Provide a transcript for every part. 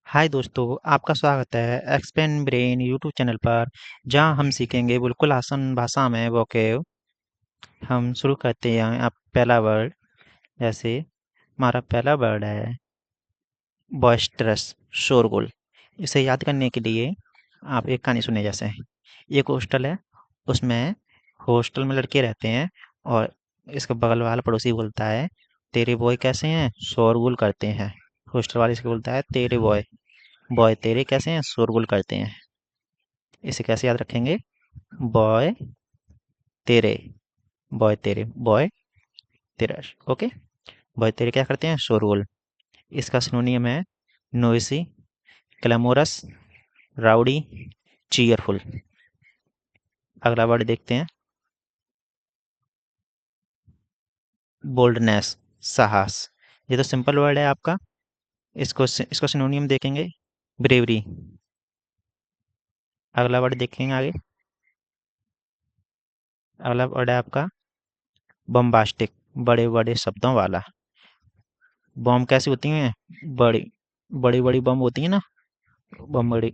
हाय दोस्तों, आपका स्वागत है एक्सपेंड ब्रेन यूट्यूब चैनल पर। जहां हम सीखेंगे बिल्कुल आसान भाषा में वोकेब। हम शुरू करते हैं। आप पहला वर्ड, जैसे हमारा पहला वर्ड है बॉइस्टरस, शोरगुल। इसे याद करने के लिए आप एक कहानी सुने। जैसे एक हॉस्टल है, उसमें हॉस्टल में लड़के रहते हैं और इसका बगल वाला पड़ोसी बोलता है, तेरे बॉय कैसे हैं, शोरगुल करते हैं। हॉस्टल वाले इसको बोलता है, तेरे बॉय बॉय तेरे कैसे हैं, शोरगुल करते हैं। इसे कैसे याद रखेंगे? बॉय तेरे, बॉय तेरे, बॉय तेरा। ओके। बॉय तेरे क्या करते हैं, शोरगुल। इसका सिनोनियम है नोइसी, क्लैमोरस, राउडी, चीयरफुल। अगला वर्ड देखते हैं, बोल्डनेस, साहस। ये तो सिंपल वर्ड है आपका। इसको सिनोनियम देखेंगे, ब्रेवरी। अगला वर्ड देखेंगे आगे। अगला वर्ड है आपका बम्बास्टिक, बड़े बड़े शब्दों वाला। बॉम्ब कैसी होती हैं, बड़ी बड़ी बड़ी बम होती है ना, बम बड़ी।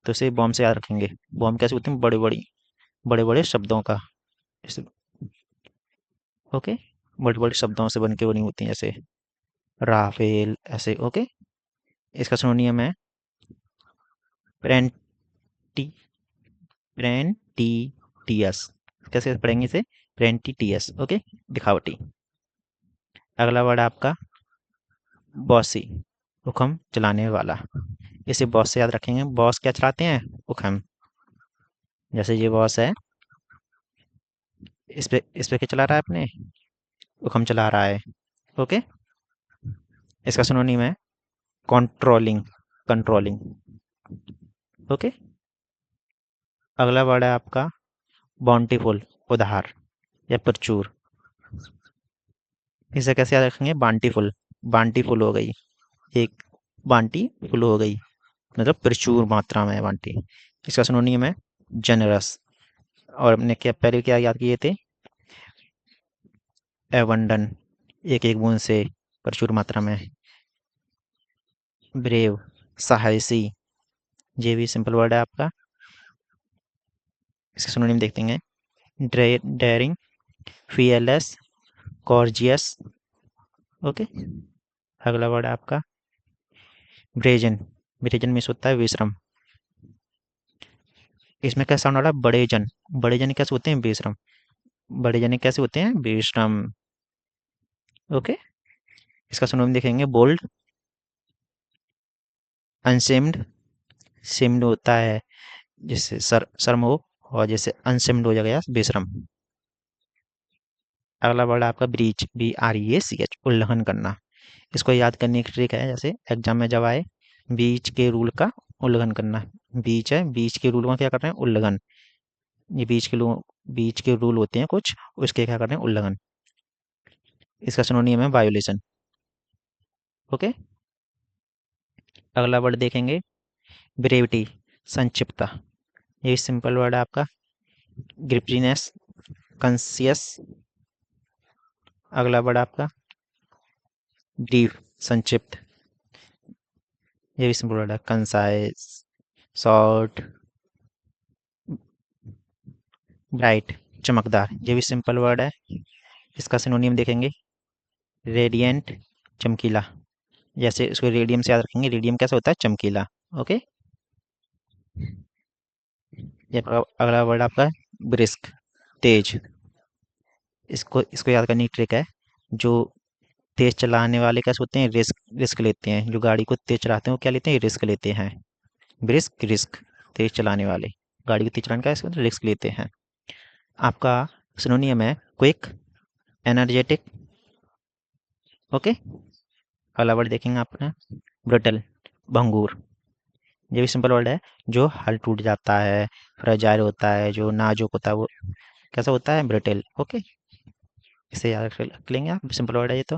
तो इसे बॉम्ब से याद रखेंगे। बॉम्ब कैसे होती हैं, बड़े बड़ी बड़े बड़े शब्दों का। ओके, बड़े बड़े शब्दों से बन के बनी होती हैं, जैसे राफेल, ऐसे। ओके। इसका सिनोनियम है प्रेंटी, प्रेंटिटियस। कैसे पढ़ेंगे इसे, प्रेंटिटियस। ओके, दिखावटी। अगला वर्ड आपका बॉसी, हुक्म चलाने वाला। इसे बॉस से याद रखेंगे। बॉस क्या चलाते हैं, हुक्म। जैसे ये बॉस है, इस पे क्या चला रहा है, अपने हुक्म चला रहा है। ओके। इसका सिनोनिम है कंट्रोलिंग, कंट्रोलिंग। ओके। अगला वर्ड है आपका बाउंटीफुल, उधार या प्रचुर। इसे कैसे याद रखेंगे, बांटीफुल। बांटीफुल हो गई, एक बांटी फुल हो गई, मतलब प्रचुर मात्रा में है बांटी। इसका सिनोनियम है जनरस। और हमने क्या पहले क्या याद किए थे, एवंडन, एक एक बूंद से, प्रचुर मात्रा में। ब्रेव, साहसी। ये भी सिंपल वर्ड है आपका। इसका सिनोनिम देखते हैं, डेयरिंग, फियरलेस, कॉर्जियस। ओके। अगला वर्ड है आपका ब्रेजन। ब्रेजन मीन्स होता है विश्रम। इसमें क्या साउंड आ रहा है, बड़े जन। बड़े जन कैसे होते हैं, बेशरम। बड़े जन कैसे होते हैं, बेशरम। ओके। इसका सिनोनिम देखेंगे, बोल्ड, अनसेम्ड। सेम्ड होता है जिससे शर्म हो, और जैसे अनसेम्ड हो जाएगा बेशरम। अगला वर्ड आपका ब्रीच, BREACH, उल्लंघन करना। इसको याद करने की ट्रिक है, जैसे एग्जाम में जब आए, बीच के रूल का उल्लंघन करना। बीच है, बीच के रूल का क्या कर रहे हैं, उल्लंघन। ये बीच के रूल होते हैं कुछ, उसके क्या कर रहे हैं, उल्लंघन। इसका सिनोनियम है वायोलेशन। ओके। अगला वर्ड देखेंगे, ब्रेविटी, संक्षिप्तता। ये सिंपल वर्ड है आपका, ग्रिपीनेस, कंसियस। अगला वर्ड आपका ब्रीफ, संक्षिप्त। ये भी सिंपल वर्ड है, कंसाइज, शॉर्ट, ब्राइट, चमकदार। ये भी सिंपल वर्ड है। इसका सिनोनियम देखेंगे, रेडिएंट, चमकीला। जैसे इसको रेडियम से याद रखेंगे, रेडियम कैसा होता है, चमकीला। ओके। ये अगला वर्ड आपका ब्रिस्क, तेज। इसको याद करने की ट्रिक है, जो तेज चलाने वाले कैसे होते हैं, रिस्क रिस्क लेते हैं। जो गाड़ी को तेज चलाते हैं वो क्या लेते हैं, रिस्क लेते हैं। ब्रिस्क, रिस्क, तेज चलाने वाले गाड़ी को तेज चलाने का रिस्क लेते हैं। आपका सिनोनियम है क्विक, एनर्जेटिक। ओके। अगला वर्ड देखेंगे आपने, ब्रिटल, भंगूर। ये भी सिंपल वर्ड है, जो हल टूट जाता है, फ्रेजाइल होता है, जो नाजुक होता है, वो कैसा होता है, ब्रिटल। ओके। इसे याद रख लेंगे आप, सिंपल वर्ड है ये तो।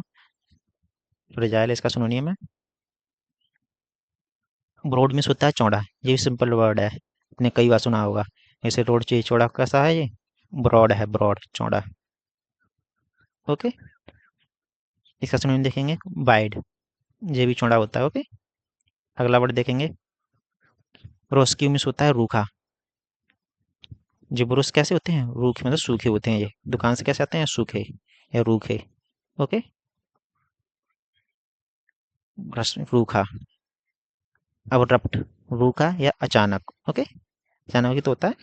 फ्रेजाइल इसका सिनोनियम है। ब्रॉड मीन्स होता है चौड़ा। ये भी सिंपल वर्ड है, आपने कई बार सुना होगा। जैसे रोड चाहिए चौड़ा, कैसा है ये, ब्रॉड है, ब्रॉड, चौड़ा। ओके। इसका सिनोनिम देखेंगे, वाइड। ये भी चौड़ा होता है। ओके। अगला वर्ड देखेंगे, रोस्क्यू मीन्स होता है रूखा। जो ब्रुश कैसे होते हैं, रूखे मतलब सूखे होते हैं, ये दुकान से कैसे आते हैं, सूखे या रूखे। ओके, रूखा। अब रप्ट, रूखा या अचानक। ओके, अचानक ही तो होता है।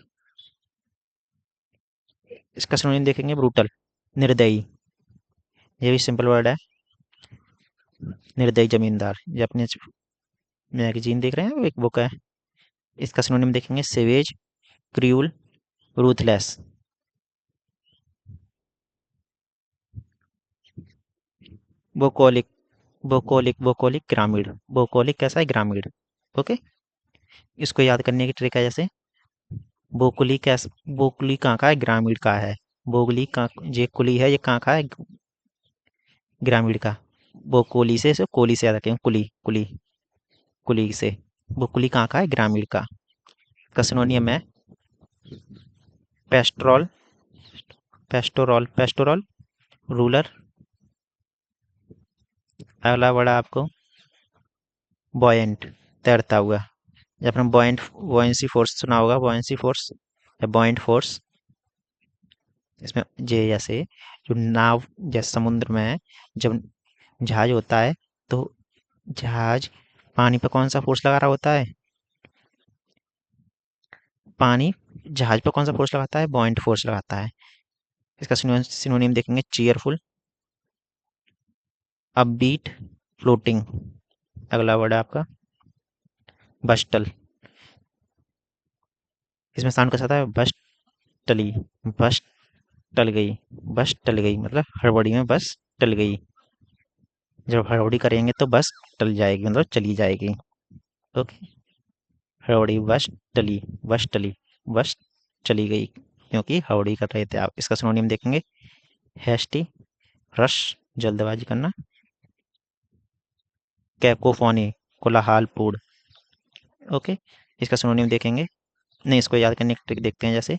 इसका सिनोनिम देखेंगे, ब्रूटल, निर्दयी। ये भी सिंपल वर्ड है, निर्दयी जमींदार। ये अपने मैगजीन देख रहे हैं, एक बुक है। इसका सिनोनिम देखेंगे, सेवेज, क्रूअल, रूथलेस। बोकोलिक, बोकोलिक ग्रामीण। बोकोलिक कैसा है, ग्रामीण। ओके, इसको याद करने की ट्रिक है, जैसे बोकुली कैस बोकुली कहाँ का है, ग्रामीण का है। बोगली कहाँ, ये कुली है, ये कहाँ का है, ग्रामीण का। बोकोली से कोली से याद रखेंगे, कुली कुली कुली से। बोकुली कहाँ का है, ग्रामीण का। इसका सिनोनियम है, पेस्ट्रोल, पेस्टोरल, रूलर। अगला वर्ड आपको, बॉयंट, तैरता हुआ। जब आपने बॉयंसी फोर्स सुना होगा, बॉयंसी फोर्स या बॉयंट फोर्स। इसमें जे जैसे, जो नाव जैसे समुद्र में जब जहाज होता है, तो जहाज पानी पे कौन सा फोर्स लगा रहा होता है, पानी जहाज पे कौन सा फोर्स लगाता है, बॉयंट फोर्स लगाता है। इसका सिनोनिम देखेंगे, चीयरफुल, अपबीट, फ्लोटिंग। अगला वर्ड है आपका, बस्टल। इसमें साउंड कैसा आता है, बस टली, बस टल गई, बस टल गई मतलब हड़बड़ी में बस टल गई। जब हड़बड़ी करेंगे तो बस टल जाएगी, मतलब चली जाएगी। ओके, हड़बड़ी बस टली, बस टली, बस चली गई, क्योंकि हड़बड़ी कर रहे थे आप। इसका सिनोनिम देखेंगे, हैस्टी, रश, जल्दबाजी करना, कैकोफोनी, कोलाहलपूर्ण। ओके, इसका सिनोनिम देखेंगे, नहीं इसको याद करने की ट्रिक देखते हैं। जैसे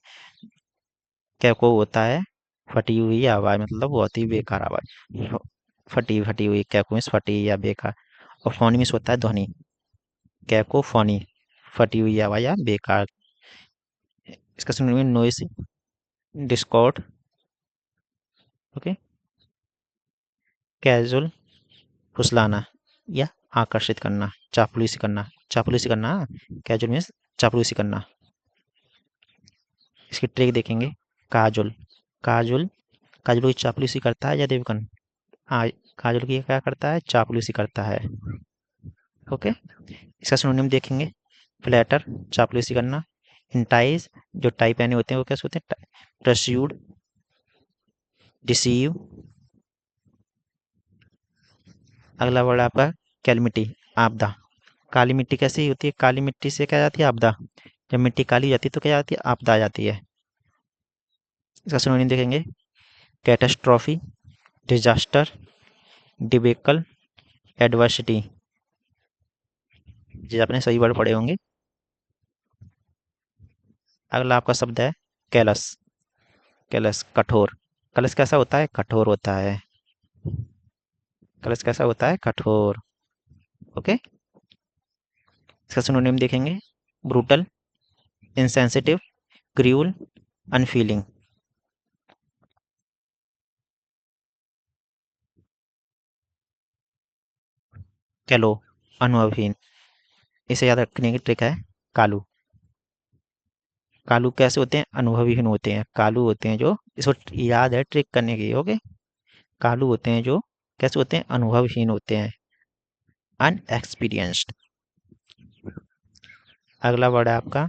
कैको होता है फटी हुई आवाज़, मतलब बहुत ही बेकार आवाज़। फटी फटी हुई, कैको मीन्स फटी या बेकार। और फोनी मीन्स होता है ध्वनि, कैको फोनी, फटी हुई आवाज़ या बेकार। इसका synonym noise, discord. Okay, casual, फुसलाना या आकर्षित करना, चापलूसी करना, चापलूसी करना। कैजुअल मीन्स चापलूसी करना। इसकी ट्रिक देखेंगे, काजुल, काजुल, काजुल की चापलूसी करता है या देवकन, आ काजुल की क्या करता है, चापलूसी करता है। ओके, इसका सिनोनिम देखेंगे, फ्लैटर, चापलूसी करना, इंटाइज, जो टाई पहने होते हैं वो कैसे होते हैं, प्रस्यूड, डिसीव। अगला वर्ड आपका, कैलमिटी, आपदा। काली मिट्टी कैसी होती है, काली मिट्टी से क्या जाती है, आपदा। जब मिट्टी काली हो जाती है तो क्या जाती है, आपदा आ जाती है। इसका सिनोनिम देखेंगे, कैटास्ट्रॉफी, डिजास्टर, डिबेकल, एडवर्सिटी। जी आपने सही वर्ड पढ़े होंगे। अगला आपका शब्द है, कैलस, कैलस कठोर। कलश कैसा होता है, कठोर होता है। कलश कैसा होता है, कठोर। ओके, इसका सिनोनिम देखेंगे, ब्रूटल, इंसेंसिटिव, क्रूअल, अनफीलिंग। कैलो, अनुभवहीन। इसे याद रखने की ट्रिक है, कालू। कालू कैसे होते हैं, अनुभवहीन होते हैं। कालू होते हैं जो, इसको याद है ट्रिक करने की। ओके, कालू होते हैं जो कैसे होते हैं, अनुभवहीन होते हैं, अनएक्सपीरियंस्ड। अगला वर्ड है आपका,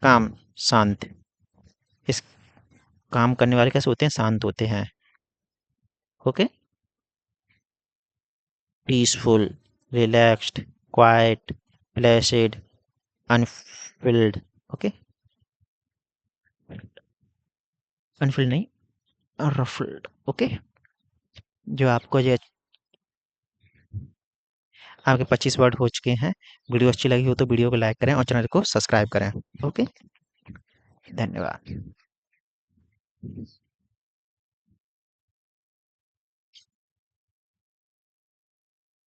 काम, शांत। इस काम करने वाले कैसे होते हैं, शांत होते हैं। Okay, peaceful, relaxed, quite, Placid, Anfield. Okay, Anfield नहीं, रफल्ड। ओके, जो आपको जो आपके 25 वर्ड हो चुके हैं। वीडियो अच्छी लगी हो तो वीडियो को लाइक करें और चैनल को सब्सक्राइब करें। ओके, धन्यवाद।